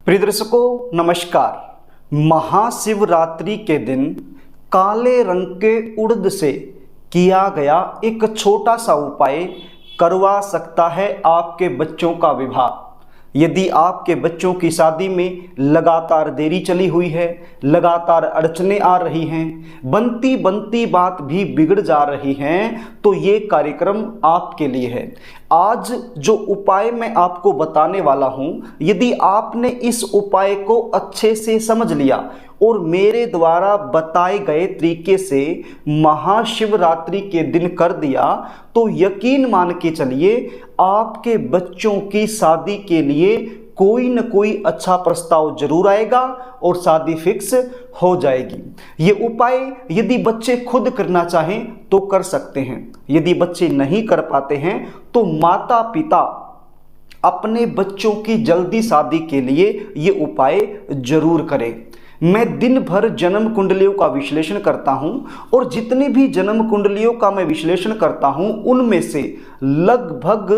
प्रिय दर्शकों नमस्कार। महाशिवरात्रि के दिन काले रंग के उड़द से किया गया एक छोटा सा उपाय करवा सकता है आपके बच्चों का विवाह। यदि आपके बच्चों की शादी में लगातार देरी चली हुई है, लगातार अड़चने आ रही हैं, बनती बनती बात भी बिगड़ जा रही हैं, तो ये कार्यक्रम आपके लिए है। आज जो उपाय मैं आपको बताने वाला हूं, यदि आपने इस उपाय को अच्छे से समझ लिया और मेरे द्वारा बताए गए तरीके से महाशिवरात्रि के दिन कर दिया, तो यकीन मान के चलिए आपके बच्चों की शादी के लिए कोई न कोई अच्छा प्रस्ताव जरूर आएगा और शादी फिक्स हो जाएगी। ये उपाय यदि बच्चे खुद करना चाहें तो कर सकते हैं, यदि बच्चे नहीं कर पाते हैं तो माता पिता अपने बच्चों की जल्दी शादी के लिए ये उपाय जरूर करें। मैं दिन भर जन्म कुंडलियों का विश्लेषण करता हूं और जितनी भी जन्म कुंडलियों का मैं विश्लेषण करता हूं उनमें से लगभग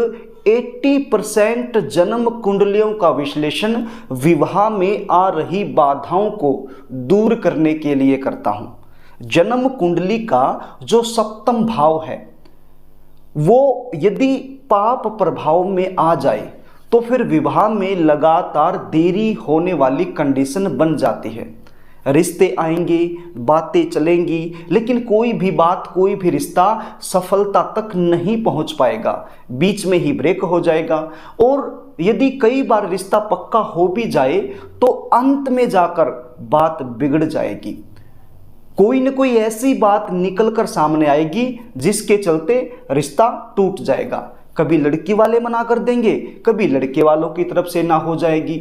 80% जन्म कुंडलियों का विश्लेषण विवाह में आ रही बाधाओं को दूर करने के लिए करता हूं। जन्म कुंडली का जो सप्तम भाव है वो यदि पाप प्रभाव में आ जाए तो फिर विवाह में लगातार देरी होने वाली कंडीशन बन जाती है। रिश्ते आएंगे, बातें चलेंगी, लेकिन कोई भी बात, कोई भी रिश्ता सफलता तक नहीं पहुंच पाएगा, बीच में ही ब्रेक हो जाएगा। और यदि कई बार रिश्ता पक्का हो भी जाए तो अंत में जाकर बात बिगड़ जाएगी। कोई न कोई ऐसी बात निकल कर सामने आएगी जिसके चलते रिश्ता टूट जाएगा। कभी लड़की वाले मना कर देंगे, कभी लड़के वालों की तरफ से ना हो जाएगी,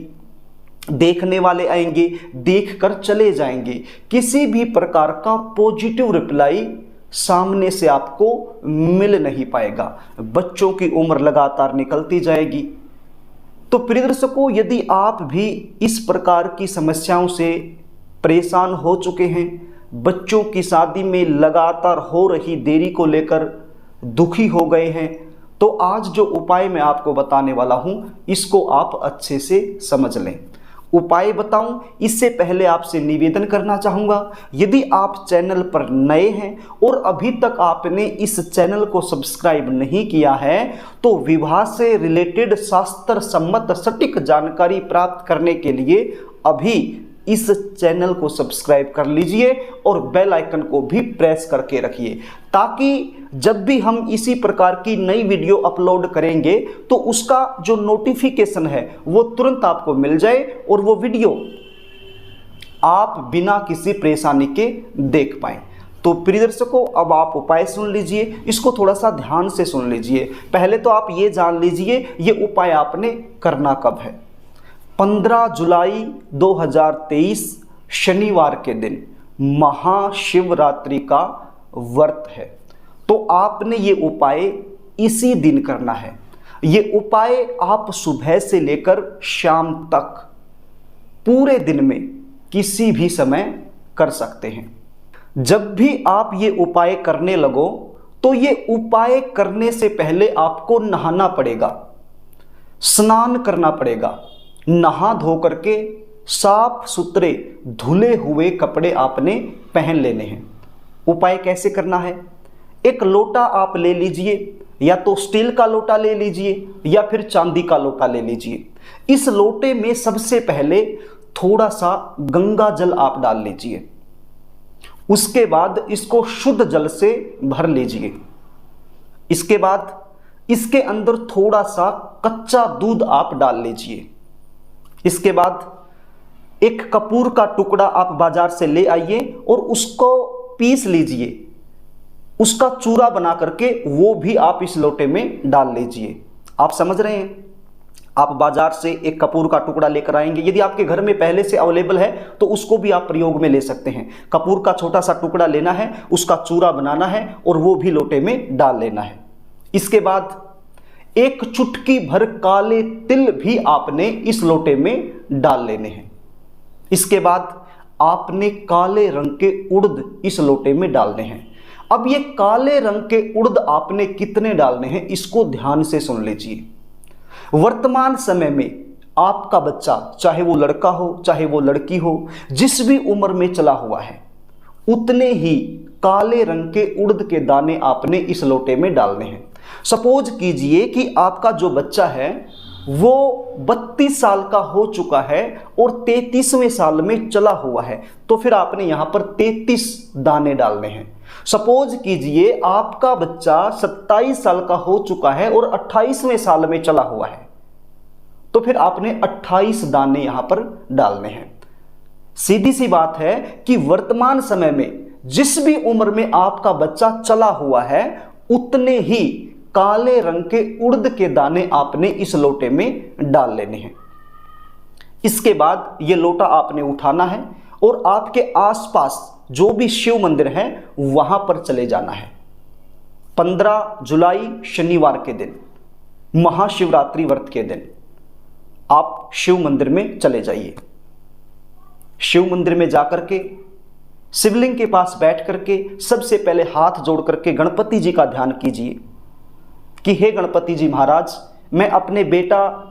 देखने वाले आएंगे, देखकर चले जाएंगे। किसी भी प्रकार का पॉजिटिव रिप्लाई सामने से आपको मिल नहीं पाएगा। बच्चों की उम्र लगातार निकलती जाएगी। तो प्रिय दर्शकों, यदि आप भी इस प्रकार की समस्याओं से परेशान हो चुके हैं, बच्चों की शादी में लगातार हो रही देरी को लेकर दुखी हो गए हैं, तो आज जो उपाय मैं आपको बताने वाला हूं इसको आप अच्छे से समझ लें। उपाय बताऊं इससे पहले आपसे निवेदन करना चाहूँगा, यदि आप चैनल पर नए हैं और अभी तक आपने इस चैनल को सब्सक्राइब नहीं किया है तो विवाह से रिलेटेड शास्त्र सम्मत सटीक जानकारी प्राप्त करने के लिए अभी इस चैनल को सब्सक्राइब कर लीजिए और बेल आइकन को भी प्रेस करके रखिए, ताकि जब भी हम इसी प्रकार की नई वीडियो अपलोड करेंगे तो उसका जो नोटिफिकेशन है वो तुरंत आपको मिल जाए और वो वीडियो आप बिना किसी परेशानी के देख पाएं। तो प्रिय दर्शकों, अब आप उपाय सुन लीजिए, इसको थोड़ा सा ध्यान से सुन लीजिए। पहले तो आप ये जान लीजिए ये उपाय आपने करना कब है। 15 जुलाई 2023 शनिवार के दिन महाशिवरात्रि का व्रत है, तो आपने ये उपाय इसी दिन करना है। ये उपाय आप सुबह से लेकर शाम तक पूरे दिन में किसी भी समय कर सकते हैं। जब भी आप ये उपाय करने लगो तो ये उपाय करने से पहले आपको नहाना पड़ेगा, स्नान करना पड़ेगा। नहा धो करके साफ सुथरे धुले हुए कपड़े आपने पहन लेने हैं। उपाय कैसे करना है? एक लोटा आप ले लीजिए, या तो स्टील का लोटा ले लीजिए या फिर चांदी का लोटा ले लीजिए। इस लोटे में सबसे पहले थोड़ा सा गंगा जल आप डाल लीजिए, उसके बाद इसको शुद्ध जल से भर लीजिए। इसके बाद इसके अंदर थोड़ा सा कच्चा दूध आप डाल लीजिए। इसके बाद एक कपूर का टुकड़ा आप बाजार से ले आइए और उसको पीस लीजिए, उसका चूरा बना करके वो भी आप इस लोटे में डाल लीजिए। आप समझ रहे हैं? आप बाजार से एक कपूर का टुकड़ा लेकर आएंगे, यदि आपके घर में पहले से अवेलेबल है तो उसको भी आप प्रयोग में ले सकते हैं। कपूर का छोटा सा टुकड़ा लेना है, उसका चूरा बनाना है और वो भी लोटे में डाल लेना है। इसके बाद एक चुटकी भर काले तिल भी आपने इस लोटे में डाल लेने हैं। इसके बाद आपने काले रंग के उड़द इस लोटे में डालने हैं। अब ये काले रंग के उड़द आपने कितने डालने हैं इसको ध्यान से सुन लीजिए। वर्तमान समय में आपका बच्चा, चाहे वो लड़का हो चाहे वो लड़की हो, जिस भी उम्र में चला हुआ है, उतने ही काले रंग के उड़द के दाने आपने इस लोटे में डालने हैं। सपोज कीजिए कि आपका जो बच्चा है वो 32 साल का हो चुका है और 33वें साल में चला हुआ है, तो फिर आपने यहां पर 33 दाने डालने हैं। सपोज कीजिए आपका बच्चा 27 साल का हो चुका है और 28वें साल में चला हुआ है, तो फिर आपने 28 दाने यहां पर डालने हैं। सीधी सी बात है कि वर्तमान समय में जिस भी उम्र में आपका बच्चा चला हुआ है, उतने ही काले रंग के उड़द के दाने आपने इस लोटे में डाल लेने हैं। इसके बाद यह लोटा आपने उठाना है और आपके आसपास जो भी शिव मंदिर है वहां पर चले जाना है। 15 जुलाई शनिवार के दिन, महाशिवरात्रि व्रत के दिन आप शिव मंदिर में चले जाइए। शिव मंदिर में जाकर के शिवलिंग के पास बैठ करके सबसे पहले हाथ जोड़ करके गणपति जी का ध्यान कीजिए कि हे गणपति जी महाराज, मैं अपने बेटा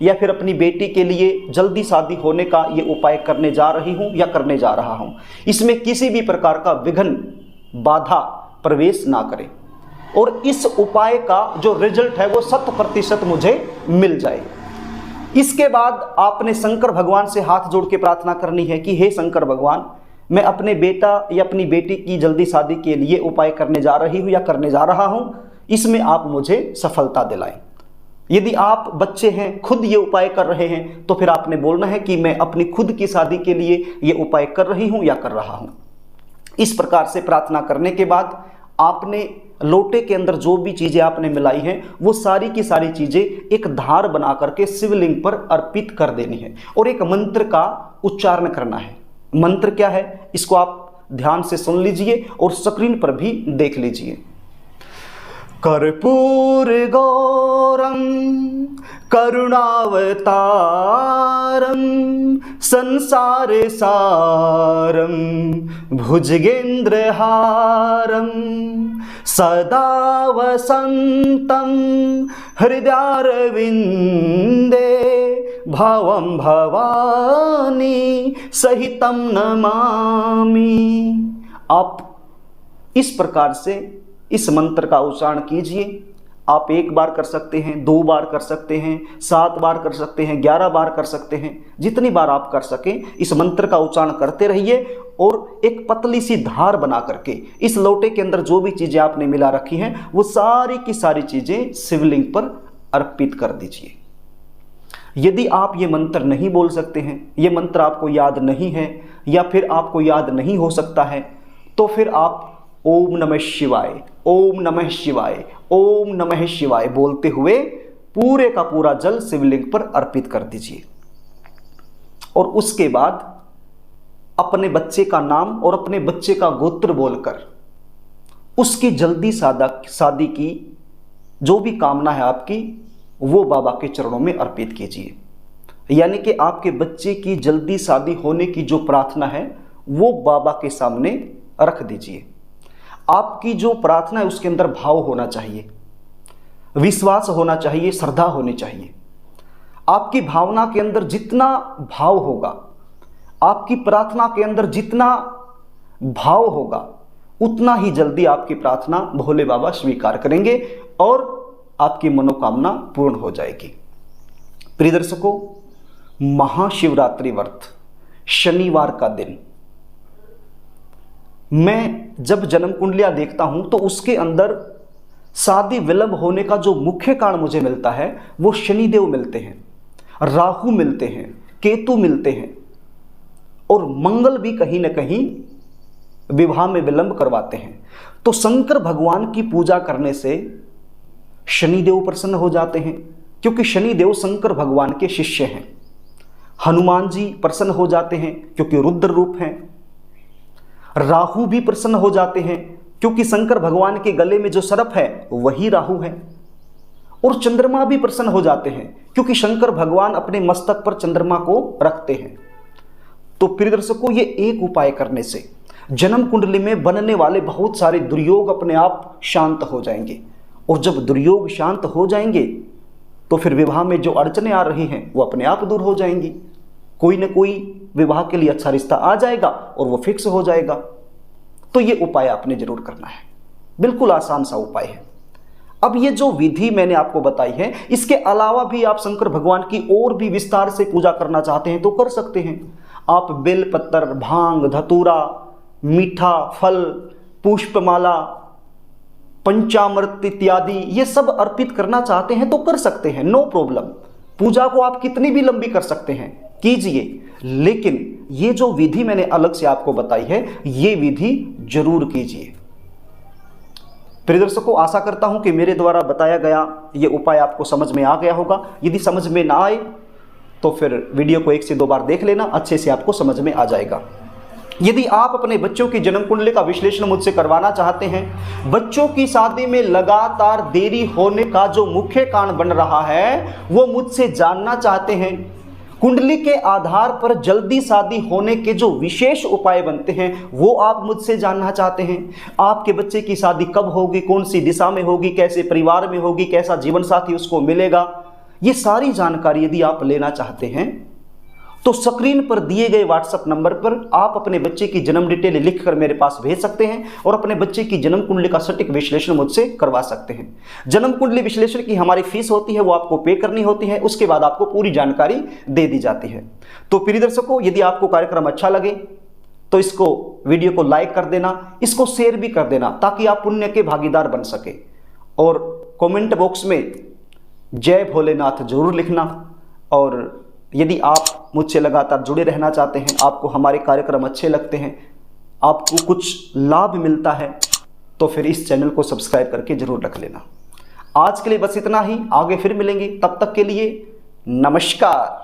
या फिर अपनी बेटी के लिए जल्दी शादी होने का ये उपाय करने जा रही हूं या करने जा रहा हूं। इसमें किसी भी प्रकार का विघ्न, बाधा प्रवेश ना करे और इस उपाय का जो रिजल्ट है वो 100% मुझे मिल जाए। इसके बाद आपने शंकर भगवान से हाथ जोड़ के प्रार्थना करनी है कि हे शंकर भगवान, मैं अपने बेटा या अपनी बेटी की जल्दी शादी के लिए उपाय करने जा रही हूं या करने जा रहा हूं, इसमें आप मुझे सफलता दिलाएं। यदि आप बच्चे हैं, खुद ये उपाय कर रहे हैं, तो फिर आपने बोलना है कि मैं अपनी खुद की शादी के लिए ये उपाय कर रही हूं या कर रहा हूं। इस प्रकार से प्रार्थना करने के बाद आपने लोटे के अंदर जो भी चीजें आपने मिलाई हैं वो सारी की सारी चीजें एक धार बना करके शिवलिंग पर अर्पित कर देनी है और एक मंत्र का उच्चारण करना है। मंत्र क्या है, इसको आप ध्यान से सुन लीजिए और स्क्रीन पर भी देख लीजिए। कर्पूर गौरम करुणावतारम संसारे सारम भुजगेंद्रहारम सदा वसंतं हृदयारविंदे भवं भवानी सहितं नमामि। आप इस प्रकार से इस मंत्र का उच्चारण कीजिए। आप 1 बार कर सकते हैं, 2 बार कर सकते हैं, 7 बार कर सकते हैं, 11 बार कर सकते हैं, जितनी बार आप कर सकें इस मंत्र का उच्चारण करते रहिए और एक पतली सी धार बना करके इस लोटे के अंदर जो भी चीजें आपने मिला रखी हैं वो सारी की सारी चीजें शिवलिंग पर अर्पित कर दीजिए। यदि आप ये मंत्र नहीं बोल सकते हैं, ये मंत्र आपको याद नहीं है या फिर आपको याद नहीं हो सकता है, तो फिर आप ओम नमः शिवाय, ओम नमः शिवाय, ओम नमः शिवाय बोलते हुए पूरे का पूरा जल शिवलिंग पर अर्पित कर दीजिए। और उसके बाद अपने बच्चे का नाम और अपने बच्चे का गोत्र बोलकर उसकी जल्दी शादी की जो भी कामना है आपकी वो बाबा के चरणों में अर्पित कीजिए। यानी कि आपके बच्चे की जल्दी शादी होने की जो प्रार्थना है वो बाबा के सामने रख दीजिए। आपकी जो प्रार्थना है उसके अंदर भाव होना चाहिए, विश्वास होना चाहिए, श्रद्धा होनी चाहिए। आपकी भावना के अंदर जितना भाव होगा, आपकी प्रार्थना के अंदर जितना भाव होगा, उतना ही जल्दी आपकी प्रार्थना भोले बाबा स्वीकार करेंगे और आपकी मनोकामना पूर्ण हो जाएगी। प्रिय दर्शकों, महाशिवरात्रि व्रत शनिवार का दिन, मैं जब जन्म कुंडलियां देखता हूं तो उसके अंदर शादी विलंब होने का जो मुख्य कारण मुझे मिलता है वो शनिदेव मिलते हैं, राहु मिलते हैं, केतु मिलते हैं और मंगल भी कहीं ना कहीं विवाह में विलंब करवाते हैं। तो शंकर भगवान की पूजा करने से शनिदेव प्रसन्न हो जाते हैं, क्योंकि शनिदेव शंकर भगवान के शिष्य हैं। हनुमान जी प्रसन्न हो जाते हैं क्योंकि रुद्र रूप हैं। राहु भी प्रसन्न हो जाते हैं क्योंकि शंकर भगवान के गले में जो सर्प है वही राहु है। और चंद्रमा भी प्रसन्न हो जाते हैं क्योंकि शंकर भगवान अपने मस्तक पर चंद्रमा को रखते हैं। तो प्रिय दर्शकों, ये एक उपाय करने से जन्म कुंडली में बनने वाले बहुत सारे दुर्योग अपने आप शांत हो जाएंगे। और जब दुर्योग शांत हो जाएंगे तो फिर विवाह में जो अड़चने आ रही हैं वो अपने आप दूर हो जाएंगी। कोई ना कोई विवाह के लिए अच्छा रिश्ता आ जाएगा और वो फिक्स हो जाएगा। तो ये उपाय आपने जरूर करना है, बिल्कुल आसान सा उपाय है। अब ये जो विधि मैंने आपको बताई है, इसके अलावा भी आप शंकर भगवान की और भी विस्तार से पूजा करना चाहते हैं तो कर सकते हैं। आप बेल पत्तर, भांग, धतूरा, मीठा फल, पुष्पमाला, पंचामृत इत्यादि ये सब अर्पित करना चाहते हैं तो कर सकते हैं, नो प्रॉब्लम। पूजा को आप कितनी भी लंबी कर सकते हैं, कीजिए। लेकिन ये जो विधि मैंने अलग से आपको बताई है, ये विधि जरूर कीजिए। प्रिय दर्शकों, आशा करता हूं कि मेरे द्वारा बताया गया ये उपाय आपको समझ में आ गया होगा। यदि समझ में ना आए तो फिर वीडियो को 1 से 2 बार देख लेना, अच्छे से आपको समझ में आ जाएगा। यदि आप अपने बच्चों की जन्म कुंडली का विश्लेषण मुझसे करवाना चाहते हैं, बच्चों की शादी में लगातार देरी होने का जो मुख्य कारण बन रहा है वो मुझसे जानना चाहते हैं, कुंडली के आधार पर जल्दी शादी होने के जो विशेष उपाय बनते हैं वो आप मुझसे जानना चाहते हैं, आपके बच्चे की शादी कब होगी, कौन सी दिशा में होगी, कैसे परिवार में होगी, कैसा जीवन साथी उसको मिलेगा, ये सारी जानकारी यदि आप लेना चाहते हैं तो स्क्रीन पर दिए गए व्हाट्सएप नंबर पर आप अपने बच्चे की जन्म डिटेल लिखकर मेरे पास भेज सकते हैं और अपने बच्चे की जन्म कुंडली का सटीक विश्लेषण मुझसे करवा सकते हैं। जन्म कुंडली विश्लेषण की हमारी फीस होती है, वो आपको पे करनी होती है, उसके बाद आपको पूरी जानकारी दे दी जाती है। तो प्रिय दर्शकों, यदि आपको कार्यक्रम अच्छा लगे तो इसको वीडियो को लाइक कर देना, इसको शेयर भी कर देना ताकि आप पुण्य के भागीदार बन सके। और कमेंट बॉक्स में जय भोलेनाथ जरूर लिखना। और यदि आप मुझसे लगातार जुड़े रहना चाहते हैं, आपको हमारे कार्यक्रम अच्छे लगते हैं, आपको कुछ लाभ मिलता है, तो फिर इस चैनल को सब्सक्राइब करके जरूर रख लेना। आज के लिए बस इतना ही, आगे फिर मिलेंगे, तब तक के लिए नमस्कार।